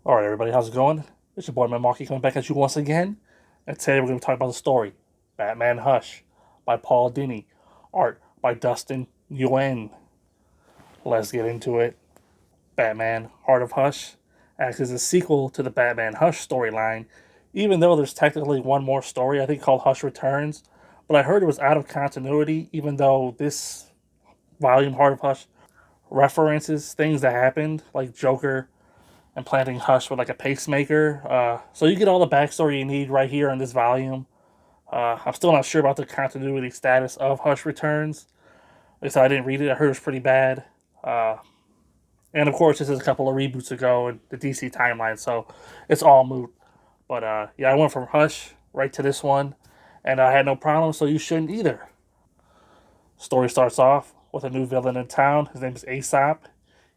Alright, everybody, how's it going? It's your boy, man, Marky, coming back at you once again. And today we're going to talk about the story Batman Hush by Paul Dini, art by Dustin Nguyen. Let's get into it. Batman Heart of Hush acts as a sequel to the Batman Hush storyline, even though there's technically one more story, I think, called Hush Returns. But I heard it was out of continuity, even though this volume, Heart of Hush, references things that happened, like Joker implanting Hush with like a pacemaker. So you get all the backstory you need right here in this volume. I'm still not sure about the continuity status of Hush Returns. Like I said, I didn't read it. I heard it was pretty bad. Uh, and of course, this is a couple of reboots ago in the DC timeline, so it's all moot. But yeah, I went from Hush right to this one, and I had no problem, so you shouldn't either. Story starts off with a new villain in town. His name is Aesop.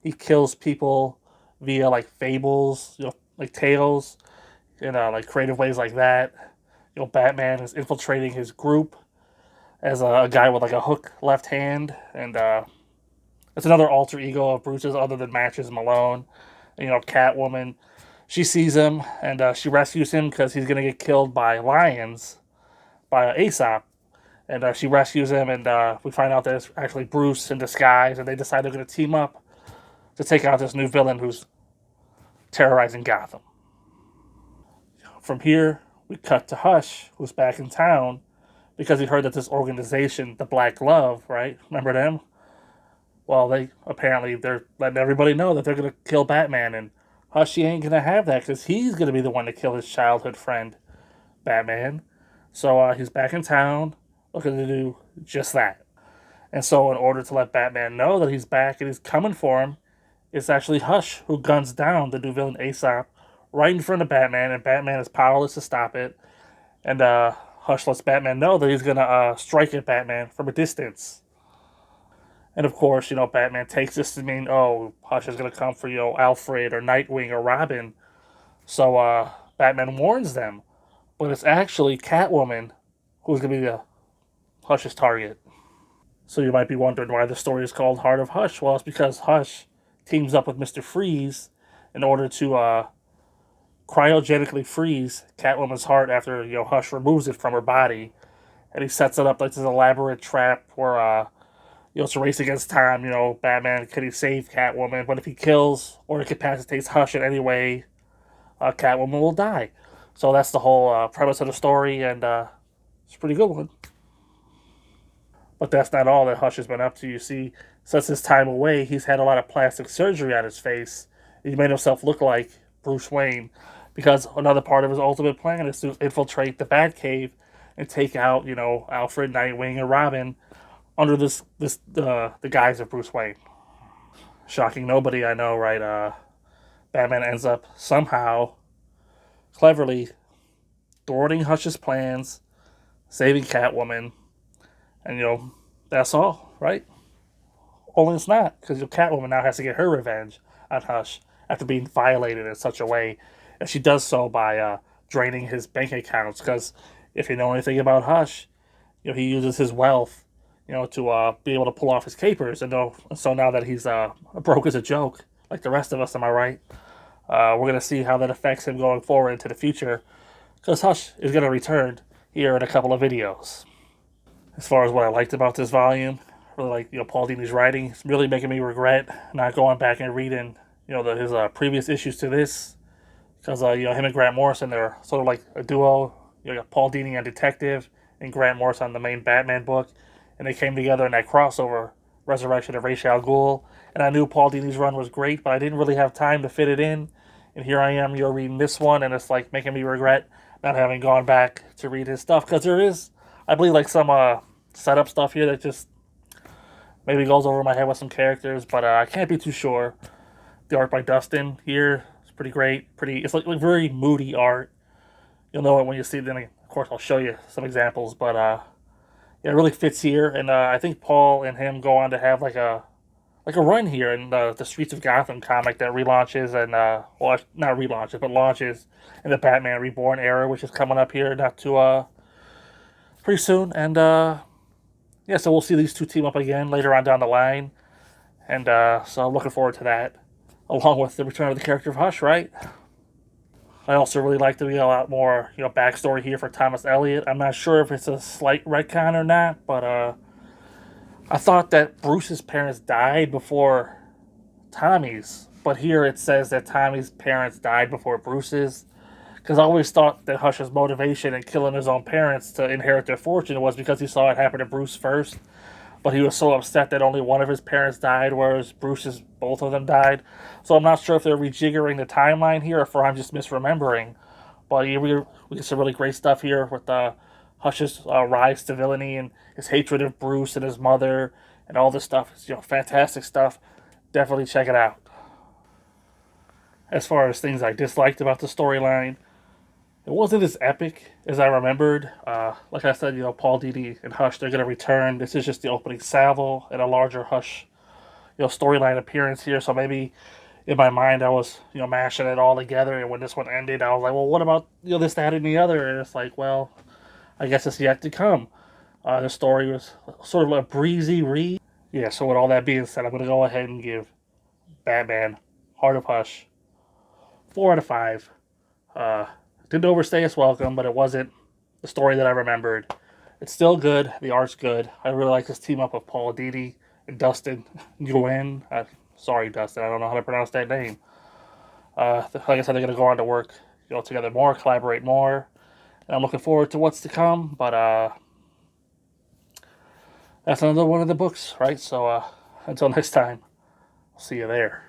He kills people via like fables, like tales, like creative ways like that. Batman is infiltrating his group as a guy with like a hook left hand, and it's another alter ego of Bruce's other than Matches Malone. And, Catwoman, she sees him and she rescues him because he's gonna get killed by lions by Aesop, and she rescues him, and we find out that it's actually Bruce in disguise, and they decide they're gonna team up to take out this new villain who's terrorizing Gotham. From here, we cut to Hush, who's back in town because he heard that this organization, the Black Glove, right? Remember them? Well, they're letting everybody know that they're gonna kill Batman, and Hush he ain't gonna have that because he's gonna be the one to kill his childhood friend, Batman. So he's back in town, looking to do just that. And so, in order to let Batman know that he's back and he's coming for him, it's actually Hush who guns down the new villain Aesop right in front of Batman, and Batman is powerless to stop it. And Hush lets Batman know that he's gonna strike at Batman from a distance. And of course, Batman takes this to mean, oh, Hush is gonna come for Alfred or Nightwing or Robin. So Batman warns them, but it's actually Catwoman who's gonna be the Hush's target. So you might be wondering why the story is called Heart of Hush. Well, it's because Hush teams up with Mr. Freeze in order to cryogenically freeze Catwoman's heart after Hush removes it from her body, and he sets it up like this elaborate trap where it's a race against time. Batman, can he save Catwoman? But if he kills or incapacitates Hush in any way, Catwoman will die. So that's the whole premise of the story, and it's a pretty good one. But that's not all that Hush has been up to. You see, since his time away, he's had a lot of plastic surgery on his face. He made himself look like Bruce Wayne because another part of his ultimate plan is to infiltrate the Batcave and take out, Alfred, Nightwing, and Robin under the guise of Bruce Wayne. Shocking nobody, I know, right? Batman ends up somehow cleverly thwarting Hush's plans, saving Catwoman, and that's all, right? Only it's not, because Catwoman now has to get her revenge on Hush after being violated in such a way, and she does so by draining his bank accounts. Because if you know anything about Hush, he uses his wealth, to be able to pull off his capers. And so now that he's broke as a joke, like the rest of us, am I right? We're gonna see how that affects him going forward into the future, because Hush is gonna return here in a couple of videos. As far as what I liked about this volume, really like Paul Dini's writing. It's really making me regret not going back and reading his previous issues to this, because him and Grant Morrison, they're sort of like a duo. You got Paul Dini on Detective and Grant Morrison on the main Batman book, and they came together in that crossover Resurrection of Ra's al Ghul. And I knew Paul Dini's run was great, but I didn't really have time to fit it in. And here I am, reading this one, and it's like making me regret not having gone back to read his stuff, because there is, I believe, like some setup stuff here that just maybe goes over my head with some characters, but I can't be too sure. The art by Dustin here is pretty great. It's like very moody art. You'll know it when you see it. Then, of course, I'll show you some examples, but yeah, it really fits here. And I think Paul and him go on to have like a run here in the Streets of Gotham comic that relaunches and well, not relaunches, but launches in the Batman Reborn era, which is coming up here not too pretty soon. And yeah, so we'll see these two team up again later on down the line, and so I'm looking forward to that, along with the return of the character of Hush, right? I also really like to be a lot more, backstory here for Thomas Elliot. I'm not sure if it's a slight retcon or not, but I thought that Bruce's parents died before Tommy's, but here it says that Tommy's parents died before Bruce's. Because I always thought that Hush's motivation in killing his own parents to inherit their fortune was because he saw it happen to Bruce first. But he was so upset that only one of his parents died, whereas Bruce's both of them died. So I'm not sure if they're rejiggering the timeline here or if I'm just misremembering. But we get some really great stuff here with Hush's rise to villainy and his hatred of Bruce and his mother and all this stuff. It's fantastic stuff. Definitely check it out. As far as things I disliked about the storyline, it wasn't as epic as I remembered. Like I said, Paul Dini and Hush, they're going to return. This is just the opening salvo and a larger Hush, storyline appearance here. So maybe in my mind I was, mashing it all together. And when this one ended, I was like, well, what about, this, that, and the other? And it's like, well, I guess it's yet to come. The story was sort of a breezy read. Yeah, so with all that being said, I'm going to go ahead and give Batman Heart of Hush 4 out of 5. Didn't overstay its welcome, but it wasn't the story that I remembered. It's still good. The art's good. I really like this team up of Paul Dini and Dustin Nguyen. Sorry, Dustin. I don't know how to pronounce that name. Like I said, they're going to go on to work together more, collaborate more. And I'm looking forward to what's to come. But that's another one of the books, right? So until next time, I'll see you there.